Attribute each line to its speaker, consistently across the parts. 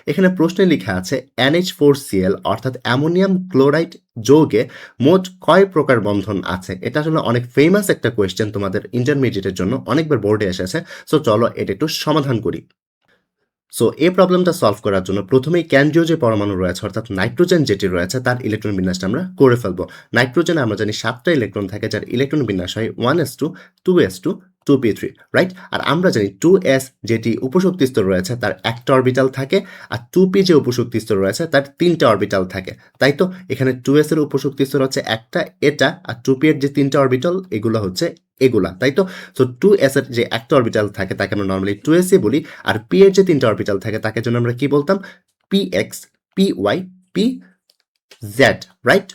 Speaker 1: এখানে প্রশ্নে লেখা আছে NH4Cl অর্থাৎ অ্যামোনিয়াম ক্লোরাইড যৌগে মোট কয় প্রকার বন্ধন আছে। এটা আসলে অনেক ফেমাস একটা কোয়েশ্চেন, তোমাদের ইন্টারমিডিয়েটের জন্য অনেকবার বোর্ডে এসেছে। সো চলো এটা একটু সমাধান করি। সো এই প্রবলেমটা সলভ করার জন্য প্রথমেই কেন্দ্রীয় যে পরমাণু রয়েছে অর্থাৎ নাইট্রোজেন যেটি রয়েছে তার ইলেকট্রন বিন্যাসটা আমরা করে ফেলবো। নাইট্রোজেনে আমরা জানি 7টা ইলেকট্রন থাকে, যার ইলেকট্রন বিন্যাস হয় 1s2 2s2 2p3, রাইট। আর আমরা জানি 2s যেটি উপশক্তি স্তর রয়েছে তার একটা অরবিটাল থাকে, আর 2p যে উপশক্তি স্তর রয়েছে তার 3টা অরবিটাল থাকে। তাই তো এখানে 2s এর উপশক্তি স্তর হচ্ছে একটা এটা, আর 2p এর যে 3টা অরবিটাল এগুলো হচ্ছে এগুলা, তাই তো। সো 2s এর যে একটা অরবিটাল থাকে তাকে আমরা নর্মালি 2s বলি, আর p এর যে 3টা অরবিটাল থাকে তাকে জন্য আমরা কি বলতাম, px py pz, রাইট।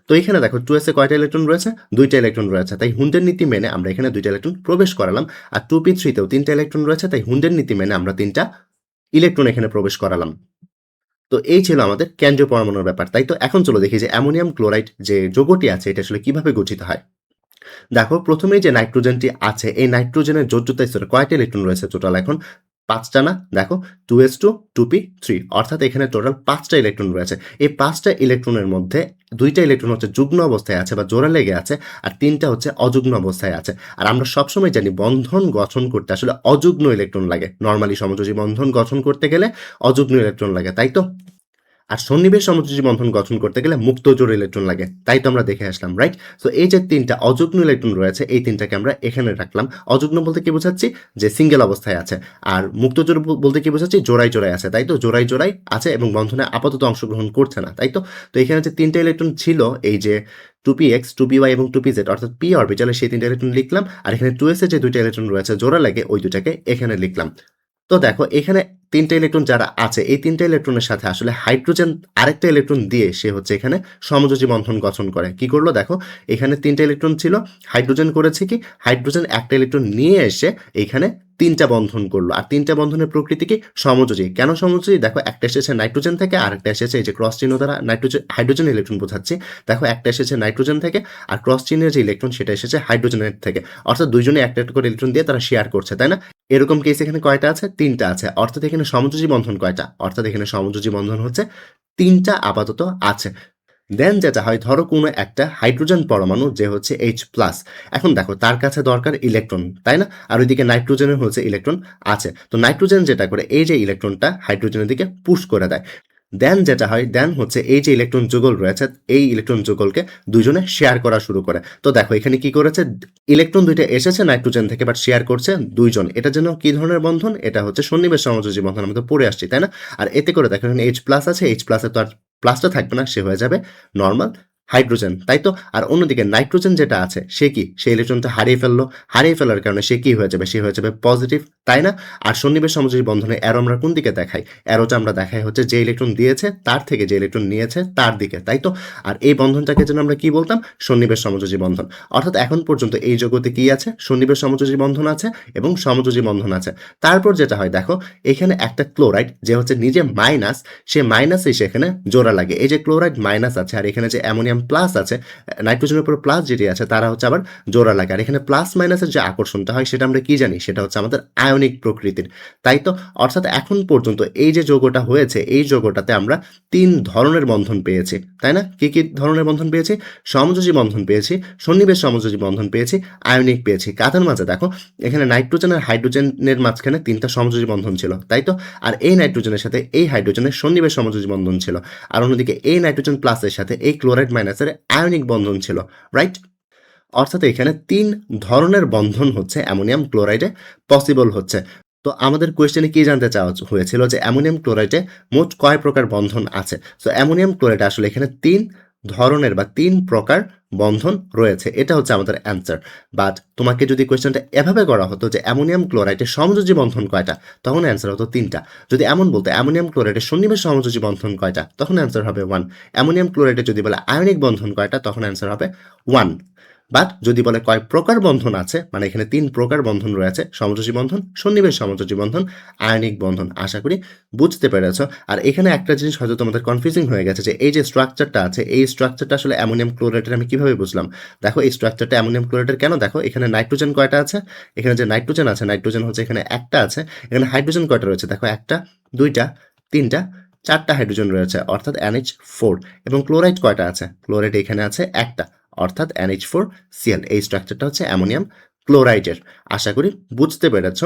Speaker 1: তো এখানে দেখো 2s এ কয়টা ইলেকট্রন রয়েছে, 2টা ইলেকট্রন রয়েছে, তাই হুন্ডের নীতি মেনে আমরা এখানে 2টা ইলেকট্রন প্রবেশ করালাম। আর 2p3 তেও 3টা ইলেকট্রন রয়েছে, তাই হুন্ডের নীতি মেনে আমরা 3টা ইলেকট্রন এখানে প্রবেশ করালাম। তো এই ছিল আমাদের কেন্দ্রীয় পরমাণুর ব্যাপার, তাই তো। এখন চলো দেখি যে অ্যামোনিয়াম ক্লোরাইড যে যৌগটি আছে এটা আসলে কিভাবে গঠিত হয়। দেখো প্রথমেই যে নাইট্রোজেনটি আছে এই নাইট্রোজেনের যোজ্যতা স্তরে কয়টা ইলেকট্রন রয়েছে টোটাল, এখন 5টা না। দেখো 2s2 2p3 অর্থাৎ এখানে টোটাল 5টা ইলেকট্রন রয়েছে। এই 5টা ইলেকট্রনের মধ্যে 2টা ইলেকট্রন হচ্ছে যুগ্ম অবস্থায় আছে বা জোড়া লেগে আছে, আর 3টা হচ্ছে অযুগ্ম অবস্থায় আছে। আর আমরা সবসময় জানি বন্ধন গঠন করতে আসলে অযুগ্ম ইলেকট্রন লাগে, নর্মালি সমযোজী বন্ধন গঠন করতে গেলে অযুগ্ম ইলেকট্রন লাগে, তাই তো। আর সন্নিবেশ সমযোজী বন্ধন গঠন করতে গেলে মুক্ত জোড় ইলেকট্রন লাগে, তাই তো আমরা দেখে আসলাম, রাইট। সো এই যে 3টা অযুগ্ম ইলেকট্রন রয়েছে এই 3টাকে আমরা এখানে রাখলাম। অযুগ্ম বলতে কি বোঝাচ্ছি, যে সিঙ্গেল অবস্থায় আছে। আর মুক্ত জোড় বলতে কি বোঝাচ্ছি, জোড়ায় জোড়ায় আছে, তাই তো। জোড়ায় জোড়ায় আছে এবং বন্ধনে আপাতত অংশগ্রহণ করছে না, তাই তো। তো এখানে যে 3টা ইলেকট্রন ছিল এই যে 2px 2py এবং 2pz অর্থাৎ p অরবিটালে সেই 3টা ইলেকট্রন লিখলাম, আর এখানে 2s এর যে 2টা ইলেকট্রন রয়েছে জোড়া লাগে ওই দুটাকে এখানে লিখলাম। তো দেখো এখানে 3টা ইলেকট্রন যারা আছে এই 3টা ইলেকট্রনের সাথে আসলে হাইড্রোজেন আরেকটা ইলেকট্রন দিয়ে সে হচ্ছে এখানে সমযোজী বন্ধন গঠন করে। কি করলো দেখো, এখানে 3টা ইলেকট্রন ছিল, হাইড্রোজেন করেছে কি, হাইড্রোজেন একটা ইলেকট্রন নিয়ে এসে এখানে 3টা বন্ধন করলো। আর 3টা বন্ধনের প্রকৃতি কি, সমযোজী। কেন সমযোজী, দেখো একটা এসেছে নাইট্রোজেন থেকে আর একটা এসেছে এই যে ক্রস চিহ্ন দ্বারা নাইট্রোজেন হাইড্রোজেন ইলেকট্রন বোঝাচ্ছে। দেখো একটা এসেছে নাইট্রোজেন থেকে আর ক্রস চিহ্নের যে ইলেকট্রন সেটা এসেছে হাইড্রোজেনের থেকে, অর্থাৎ দুইজনে একটা একটা করে ইলেকট্রন দিয়ে তারা শেয়ার করছে, তাই না। এরকম কেস এখানে কয়টা আছে, 3টা আছে। অর্থাৎ এখানে সমযোজী বন্ধন কয়টা, অর্থাৎ এখানে সমযোজী বন্ধন হচ্ছে 3টা আপাতত আছে। দেন যেটা হয়, ধরো কোনো একটা হাইড্রোজেন পরমাণু যে হচ্ছে H+, এখন দেখো তার কাছে দরকার ইলেকট্রন, তাই না। আর ওইদিকে নাইট্রোজেনের হচ্ছে ইলেকট্রন আছে। তো নাইট্রোজেন যেটা করে এই যে ইলেকট্রনটা হাইড্রোজেনের দিকে পুশ করে দেয়। দেন যেটা হয়, দেন হচ্ছে এই যে ইলেকট্রন যুগল রয়েছে এই ইলেকট্রন যুগলকে দুজনে শেয়ার করা শুরু করে। তো দেখো এখানে কি করেছে, ইলেকট্রন দুইটা এসেছে নাইট্রোজেন থেকে বাট শেয়ার করছে দুইজন। এটা যেন কি ধরনের বন্ধন, এটা হচ্ছে সন্নিবেশ সমযোজী বন্ধন, আমরা তো পড়ে আসছি, তাই না। আর এতে করে দেখো এখানে H+ আছে, H+-এ তো আর প্লাসটা থাকবে না, সে হয়ে যাবে নর্মাল হাইড্রোজেন, তাই তো। আর অন্যদিকে নাইট্রোজেন যেটা আছে সে কি, সেই ইলেকট্রনটা হারিয়ে ফেললো, হারিয়ে ফেলার কারণে সে কি হয়ে যাবে, সে হয়ে যাবে পজিটিভ, তাই না। আর সন্নিবেশ সমযোজী বন্ধনে অ্যারো আমরা কোন দিকে দেখাই, অ্যারোটা আমরা দেখাই হচ্ছে যে ইলেকট্রন দিয়েছে তার থেকে যে ইলেকট্রন নিয়েছে তার দিকে, তাই তো। আর এই বন্ধনটাকে যেন আমরা কি বলতাম, সন্নিবেশ সমযোজী বন্ধন। অর্থাৎ এখন পর্যন্ত এই জগতে কি আছে, সন্নিবেশ সমযোজী বন্ধন আছে এবং সমযোজী বন্ধন আছে। তারপর যেটা হয় দেখো, এখানে একটা ক্লোরাইড যে হচ্ছে নিজে মাইনাস, সে মাইনাস এসে এখানে জোড়া লাগে। এই যে ক্লোরাইড মাইনাস আছে আর এখানে যে অ্যামোনিয়াম প্লাস আছে, নাইট্রোজেনের উপর প্লাস যেটি আছে তারা হচ্ছে আবার জোড়া লাগে। আর এখানে প্লাস মাইনাসের যে আকর্ষণটা হয় সেটা আমরা কি জানি, সেটা হচ্ছে আমাদের আয়নিক প্রকৃতির, তাই তো। অর্থাৎ এখন পর্যন্ত এই যে যৌগটা হয়েছে এই যৌগটাতে আমরা 3 ধরনের বন্ধন পেয়েছি, তাই না। কি কি ধরনের বন্ধন পেয়েছি, সমযোজী বন্ধন পেয়েছি, সন্নিবেশ সমযোজী বন্ধন পেয়েছি, আয়নিক পেয়েছি। কাদের মাঝে দেখো এখানে নাইট্রোজেন আর হাইড্রোজেনের মাঝখানে 3টা সমযোজী বন্ধন ছিল, তাই তো। আর এই নাইট্রোজেনের সাথে এই হাইড্রোজেনের সন্নিবেশ সমযোজী বন্ধন ছিল, আর অন্যদিকে এই নাইট্রোজেন প্লাসের সাথে এই ক্লোরাইড মাইনাসের আয়নিক বন্ধন ছিল, রাইট। অর্থাৎ এখানে 3 ধরনের বন্ধন হচ্ছে অ্যামোনিয়াম ক্লোরাইডে পসিবল হচ্ছে। তো আমাদের কোয়েশ্চেনে কি জানতে চাওয়া হয়েছিল যে অ্যামোনিয়াম ক্লোরাইডে মোট কয় প্রকার বন্ধন আছে। সো অ্যামোনিয়াম ক্লোরাইডে আসলে এখানে 3 ধরনের বা 3 প্রকার বন্ধন রয়েছে, এটা হচ্ছে আমাদের অ্যান্সার। বাট তোমাকে যদি কোয়েশ্চেনটা এভাবে করা হতো যে অ্যামোনিয়াম ক্লোরাইডে সমযোজী বন্ধন কয়টা, তখন অ্যান্সার হতো 3টা। যদি এমন বলতে অ্যামোনিয়াম ক্লোরাইডে সন্নিবেশ সমযোজী বন্ধন কয়টা, তখন অ্যান্সার হবে 1। অ্যামোনিয়াম ক্লোরাইডে যদি বলে আয়নিক বন্ধন কয়টা, তখন অ্যান্সার হবে 1। বাট যদি বলে কয় প্রকার বন্ধন আছে, মানে এখানে 3 প্রকার বন্ধন রয়েছে, সমযোজী বন্ধন, সন্নিবেশ সমযোজী বন্ধন, আয়নিক বন্ধন। আশা করি বুঝতে পেরেছ। আর এখানে একটা জিনিস হয়তো তোমাদের কনফিউজিং হয়ে গেছে যে এই যে স্ট্রাকচারটা আছে এই স্ট্রাকচারটা আসলে অ্যামোনিয়াম ক্লোরাইডের আমি কিভাবে বুঝলাম। দেখো এই স্ট্রাকচারটা অ্যামোনিয়াম ক্লোরাইডের কেন, দেখো এখানে নাইট্রোজেন কয়টা আছে, এখানে যে নাইট্রোজেন আছে নাইট্রোজেন হচ্ছে এখানে একটা আছে, এখানে হাইড্রোজেন কয়টা রয়েছে, দেখো একটা 2টা 3টা, 4টা হাইড্রোজেন রয়েছে অর্থাৎ NH4 এবং ক্লোরাইড কয়টা আছে? ক্লোরাইড এখানে আছে 1টা অর্থাৎ NH4Cl। এই স্ট্রাকচারটা হচ্ছে অ্যামোনিয়াম ক্লোরাইডের। আশা করি বুঝতে পেরেছ।